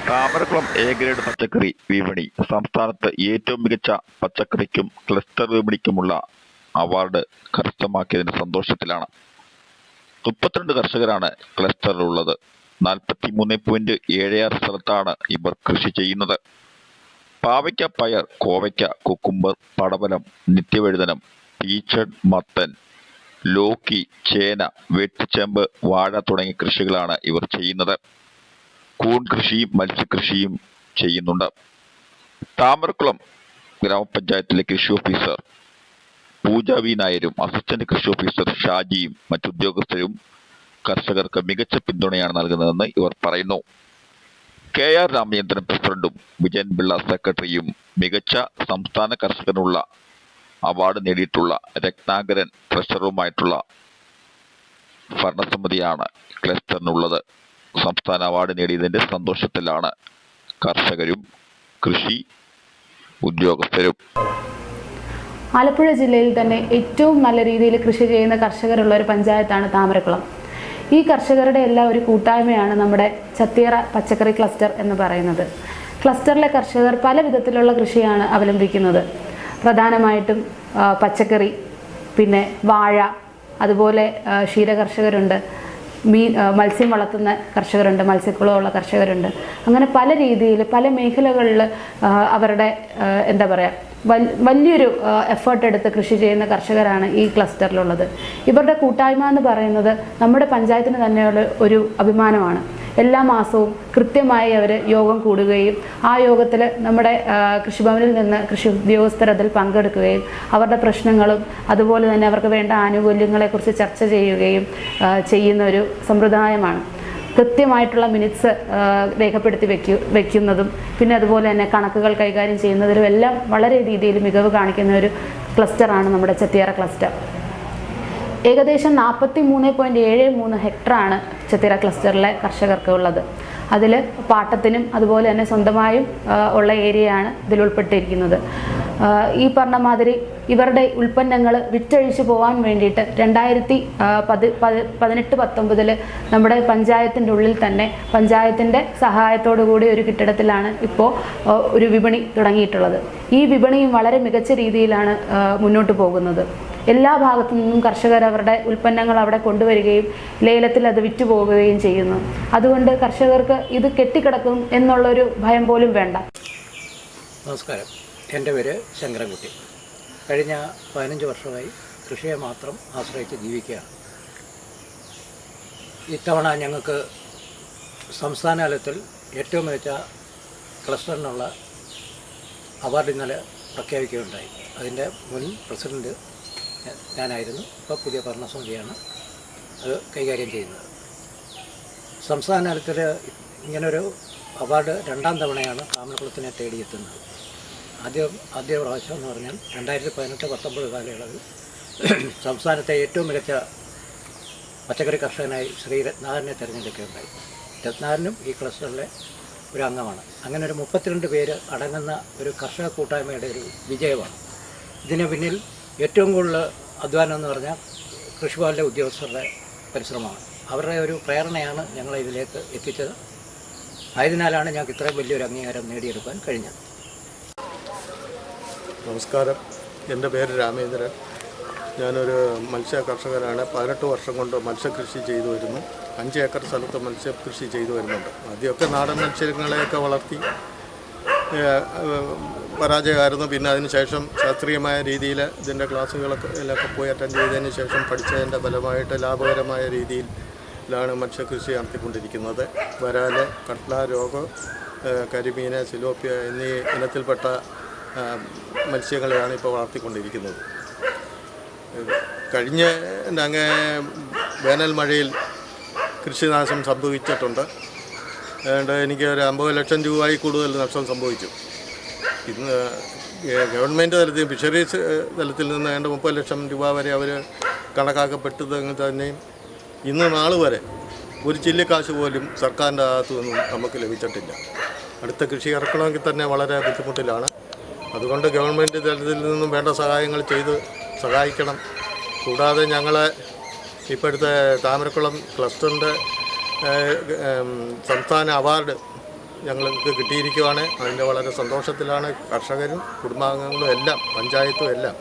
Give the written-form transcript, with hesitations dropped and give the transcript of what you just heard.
Thamarakulam A grade പച്ചക്കറി വിപണി സംസ്ഥാനത്ത് ഏറ്റവും മികച്ച പച്ചക്കറിക്കും ക്ലസ്റ്റർ വിപണിക്കുമുള്ള അവാർഡ് കരസ്ഥമാക്കിയതിന്റെ സന്തോഷത്തിലാണ്. 32 കർഷകരാണ് ക്ലസ്റ്ററിലുള്ളത്. 43.76 സ്ഥലത്താണ് ഇവർ കൃഷി ചെയ്യുന്നത്. പാവയ്ക്ക, പയർ, കോവയ്ക്ക, കുക്കുംബർ, പടവലം, നിത്യവഴുതനം, പീച്ചഡ്, മത്തൻ, ലോക്കി, ചേന, വെട്ടിച്ചെമ്പ്, വാഴ തുടങ്ങിയ കൃഷികളാണ് ഇവർ ചെയ്യുന്നത്. കൂൺ കൃഷിയും മത്സ്യകൃഷിയും ചെയ്യുന്നുണ്ട്. താമരക്കുളം ഗ്രാമപഞ്ചായത്തിലെ കൃഷി ഓഫീസർ പൂജ വി നായരും അസിസ്റ്റന്റ് കൃഷി ഓഫീസർ ഷാജിയും മറ്റുദ്യോഗസ്ഥരും കർഷകർക്ക് മികച്ച പിന്തുണയാണ് നൽകുന്നതെന്ന് ഇവർ പറയുന്നു. KR രാമചന്ദ്രൻ പ്രസിഡന്റും വിജയൻ പിള്ള സെക്രട്ടറിയും മികച്ച സംസ്ഥാന കർഷകനുള്ള അവാർഡ് നേടിയിട്ടുള്ള രത്നാകരൻ ട്രഷററുമായിട്ടുള്ള ഭരണസമിതിയാണ് ക്ലസ്റ്ററിനുള്ളത്. സംസ്ഥാന അവാർഡ് നേടിയതിന്റെ സന്തോഷത്തിലാണ് കർഷകരും കൃഷി ഉദ്യോഗസ്ഥരും. ആലപ്പുഴ ജില്ലയിൽ തന്നെ ഏറ്റവും നല്ല രീതിയിൽ കൃഷി ചെയ്യുന്ന കർഷകരുള്ള ഒരു പഞ്ചായത്താണ് താമരക്കുളം. ഈ കർഷകരുടെ എല്ലാം ഒരു കൂട്ടായ്മയാണ് നമ്മുടെ ചത്തിയറ പച്ചക്കറി ക്ലസ്റ്റർ എന്ന് പറയുന്നത്. ക്ലസ്റ്ററിലെ കർഷകർ പല വിധത്തിലുള്ള കൃഷിയാണ് അവലംബിക്കുന്നത്. പ്രധാനമായിട്ടും പച്ചക്കറി, പിന്നെ വാഴ, അതുപോലെ ക്ഷീരകർഷകരുണ്ട്, മത്സ്യം വളർത്തുന്ന കർഷകരുണ്ട്, മത്സ്യക്കുളമുള്ള കർഷകരുണ്ട്. അങ്ങനെ പല രീതിയിൽ പല മേഖലകളിൽ അവരുടെ വലിയൊരു എഫേർട്ട് എടുത്ത് കൃഷി ചെയ്യുന്ന കർഷകരാണ് ഈ ക്ലസ്റ്ററിലുള്ളത്. ഇവരുടെ കൂട്ടായ്മ എന്ന് പറയുന്നത് നമ്മുടെ പഞ്ചായത്തിന് തന്നെയുള്ള ഒരു അഭിമാനമാണ്. എല്ലാ മാസവും കൃത്യമായി അവർ യോഗം കൂടുകയും ആ യോഗത്തിൽ നമ്മുടെ കൃഷിഭവനിൽ നിന്ന് കൃഷി ഉദ്യോഗസ്ഥർ അതിൽ പങ്കെടുക്കുകയും അവരുടെ പ്രശ്നങ്ങളും അതുപോലെ തന്നെ അവർക്ക് വേണ്ട ആനുകൂല്യങ്ങളെക്കുറിച്ച് ചർച്ച ചെയ്യുകയും ചെയ്യുന്ന ഒരു സമ്പ്രദായമാണ്. കൃത്യമായിട്ടുള്ള മിനിറ്റ്സ് രേഖപ്പെടുത്തി വയ്ക്കുന്നതും പിന്നെ അതുപോലെ തന്നെ കണക്കുകൾ കൈകാര്യം ചെയ്യുന്നതിലും എല്ലാം വളരെ രീതിയിൽ മികവ് കാണിക്കുന്ന ഒരു ക്ലസ്റ്ററാണ് നമ്മുടെ ചത്തിയറ ക്ലസ്റ്റർ. ഏകദേശം 43.73 ഹെക്ടറാണ് ചത്തിയറ ക്ലസ്റ്ററിലെ കർഷകർക്ക് ഉള്ളത്. അതിൽ പാട്ടത്തിനും അതുപോലെ തന്നെ സ്വന്തമായും ഉള്ള ഏരിയയാണ് ഇതിൽ ഉൾപ്പെട്ടിരിക്കുന്നത്. ഈ പറഞ്ഞ മാതിരി ഇവരുടെ ഉൽപ്പന്നങ്ങൾ വിറ്റഴിച്ചു പോകാൻ വേണ്ടിയിട്ട് 2018-19 നമ്മുടെ പഞ്ചായത്തിൻ്റെ ഉള്ളിൽ തന്നെ പഞ്ചായത്തിൻ്റെ സഹായത്തോടു കൂടി ഒരു കെട്ടിടത്തിലാണ് ഇപ്പോൾ ഒരു വിപണി തുടങ്ങിയിട്ടുള്ളത്. ഈ വിപണിയും വളരെ മികച്ച രീതിയിലാണ് മുന്നോട്ട് പോകുന്നത്. എല്ലാ ഭാഗത്തു നിന്നും കർഷകർ അവരുടെ ഉൽപ്പന്നങ്ങൾ അവിടെ കൊണ്ടുവരികയും ലേലത്തിൽ അത് വിറ്റുപോകുകയും ചെയ്യുന്നു. അതുകൊണ്ട് കർഷകർക്ക് ഇത് കെട്ടിക്കിടക്കും എന്നുള്ളൊരു ഭയം പോലും വേണ്ട. നമസ്കാരം, എൻ്റെ പേര് ശങ്കരൻകുട്ടി. കഴിഞ്ഞ 15 വർഷമായി കൃഷിയെ മാത്രം ആശ്രയിച്ച് ജീവിക്കുകയാണ്. ഇത്തവണ ഞങ്ങൾക്ക് സംസ്ഥാന തലത്തിൽ ഏറ്റവും മികച്ച ക്ലസ്റ്ററിനുള്ള അവാർഡ് ഇന്നലെ പ്രഖ്യാപിക്കുകയുണ്ടായി. അതിൻ്റെ മുൻ പ്രസിഡൻറ്റ് ഞാനായിരുന്നു. ഇപ്പോൾ പുതിയ ഭരണസമിതിയാണ് അത് കൈകാര്യം ചെയ്യുന്നത്. സംസ്ഥാന തലത്തിൽ ഇങ്ങനൊരു അവാർഡ് 2ാം തവണയാണ് താമരക്കുളത്തിനെ തേടിയെത്തുന്നത്. ആദ്യ പ്രാവശ്യം എന്ന് പറഞ്ഞാൽ 2018-19 കാലയളവിൽ സംസ്ഥാനത്തെ ഏറ്റവും മികച്ച പച്ചക്കറി കർഷകനായി ശ്രീ രത്നാകരനെ തിരഞ്ഞെടുക്കുകയുണ്ടായി. രത്നാകരനും ഈ ക്ലസ്റ്ററിലെ ഒരു അംഗമാണ്. അങ്ങനെ ഒരു 32 പേര് അടങ്ങുന്ന ഒരു കർഷക കൂട്ടായ്മയുടെ ഒരു വിജയമാണ്. ഇതിന് പിന്നിൽ ഏറ്റവും കൂടുതൽ അധ്വാനം എന്ന് പറഞ്ഞാൽ കൃഷിഭവനിലെ ഉദ്യോഗസ്ഥരുടെ പരിശ്രമമാണ്. അവരുടെ ഒരു പ്രേരണയാണ് ഞങ്ങളെ ഇതിലേക്ക് എത്തിച്ചത്. ആയതിനാലാണ് ഞങ്ങൾക്ക് ഇത്രയും വലിയൊരു അംഗീകാരം നേടിയെടുക്കാൻ കഴിഞ്ഞത്. നമസ്കാരം, എൻ്റെ പേര് രാമേന്ദ്രൻ. ഞാനൊരു മത്സ്യ കർഷകനാണ്. 18 വർഷം കൊണ്ട് മത്സ്യകൃഷി ചെയ്തു വരുന്നു. 5 ഏക്കർ സ്ഥലത്ത് മത്സ്യകൃഷി ചെയ്തു വരുന്നുണ്ട്. ആദ്യമൊക്കെ നാടൻ മത്സ്യങ്ങളെയൊക്കെ വളർത്തി പരാജയമായിരുന്നു. പിന്നെ അതിനുശേഷം ശാസ്ത്രീയമായ രീതിയിൽ ഇതിൻ്റെ ക്ലാസ്സുകളൊക്കെ പോയി അറ്റൻഡ് ചെയ്തതിന് ശേഷം പഠിച്ചതിൻ്റെ ഫലമായിട്ട് ലാഭകരമായ രീതിയിലാണ് മത്സ്യകൃഷി നടത്തിക്കൊണ്ടിരിക്കുന്നത്. വരാല്, കട്ട്ള, രോഗ്, കരിമീൻ, സിലോപ്പിയ എന്നീ ഇനത്തിൽപ്പെട്ട മത്സ്യങ്ങളെയാണ് ഇപ്പോൾ വളർത്തിക്കൊണ്ടിരിക്കുന്നത്. കഴിഞ്ഞ അങ്ങ് വേനൽ മഴയിൽ കൃഷിനാശം സംഭവിച്ചിട്ടുണ്ട്. അതുകൊണ്ട് എനിക്ക് ഒരു 50 ലക്ഷം രൂപയിൽ കൂടുതൽ നഷ്ടം സംഭവിച്ചു. ഇന്ന് ഗവൺമെൻറ് തലത്തിൽ ഫിഷറീസ് തലത്തിൽ നിന്ന് 30 ലക്ഷം രൂപ വരെ അവർ കണക്കാക്കപ്പെട്ടതെങ്കിൽ തന്നെയും ഇന്ന് നാൾ വരെ ഒരു ചില്ലിക്കാശ് പോലും സർക്കാരിൻ്റെ ഭാഗത്തു നിന്നും നമുക്ക് ലഭിച്ചിട്ടില്ല. അടുത്ത കൃഷി ഇറക്കണമെങ്കിൽ തന്നെ വളരെ ബുദ്ധിമുട്ടിലാണ്. അതുകൊണ്ട് ഗവൺമെൻറ് തലത്തിൽ നിന്നും വേണ്ട സഹായങ്ങൾ ചെയ്ത് സഹായിക്കണം. കൂടാതെ ഞങ്ങളെ ഇപ്പോഴത്തെ താമരക്കുളം ക്ലസ്റ്ററിൻ്റെ സംസ്ഥാന അവാർഡ് ഞങ്ങൾക്ക് കിട്ടിയിരിക്കുവാണ്. അതിൻ്റെ വളരെ സന്തോഷത്തിലാണ് കർഷകരും കുടുംബാംഗങ്ങളും എല്ലാം, പഞ്ചായത്തും എല്ലാം.